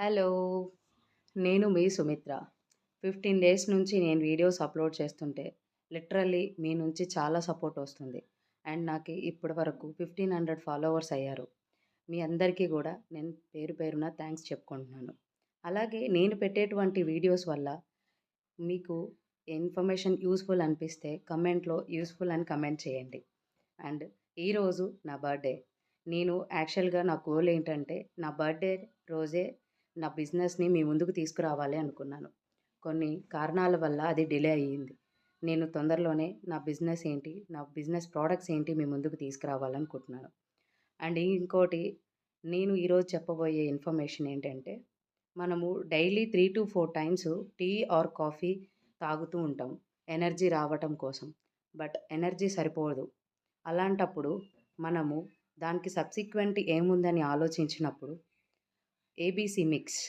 Hello! నేను మీ Sumitra. 15 days నుంచి నేను వీడియోస్ అప్‌లోడ్ చేస్తుంటే, లిటరల్లీ మీ నుంచి చాలా సపోర్ట్ వస్తుంది. అండ్ నాకు ఇప్పటి వరకు 1500 ఫాలోవర్స్ అయ్యారు. మీ అందరికీ గూడా నేను పేరు పేరున థాంక్స్ చెప్పుకుంటున్నాను. అలాగే నేను పెట్టేటువంటి వీడియోస్ వల్ల మీకు ఇన్ఫర్మేషన్ యూజ్‌ఫుల్ అనిపిస్తే కమెంట్‌లో యూజ్‌ఫుల్ అని కమెంట్ చేయండి. అండ్ ఈరోజు నా బర్త్‌డే. నేను యాక్చువల్‌గా నా గోల్ ఏంటంటే, నా బర్త్‌డే రోజే నా బిజినెస్‌ని మీ ముందుకు తీసుకురావాలి అనుకున్నాను. కొన్ని కారణాల వల్ల అది డిలే అయ్యింది. నేను తొందరలోనే నా బిజినెస్ ఏంటి, నా బిజినెస్ ప్రొడక్ట్స్ ఏంటి మీ ముందుకు తీసుకురావాలనుకుంటున్నాను. అండ్ ఇంకోటి నేను ఈరోజు చెప్పబోయే ఇన్ఫర్మేషన్ ఏంటంటే, మనము daily 3-4 times tea or coffee తాగుతూ ఉంటాం. ఎనర్జీ రావటం కోసం. బట్ ఎనర్జీ సరిపోదు. అలాంటప్పుడు మనము దానికి సబ్సిక్వెంట్ ఏముందని ఆలోచించినప్పుడు ఏబీసీ మిక్స్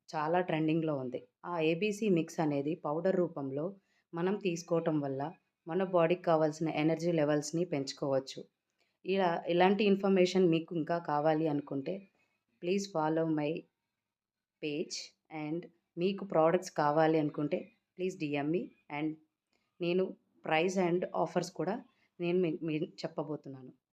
చాలా ట్రెండింగ్‌లో ఉంది. ఆ ఏబీసీ మిక్స్ అనేది పౌడర్ రూపంలో మనం తీసుకోవటం వల్ల మన బాడీకి కావాల్సిన ఎనర్జీ లెవెల్స్‌ని పెంచుకోవచ్చు. ఇలాంటి ఇన్ఫర్మేషన్ మీకు ఇంకా కావాలి అనుకుంటే please follow my page and మీకు ప్రొడక్ట్స్ కావాలి అనుకుంటే ప్లీజ్ డీఎం మీ అండ్ నేను ప్రైస్ అండ్ ఆఫర్స్ కూడా నేను చెప్పబోతున్నాను.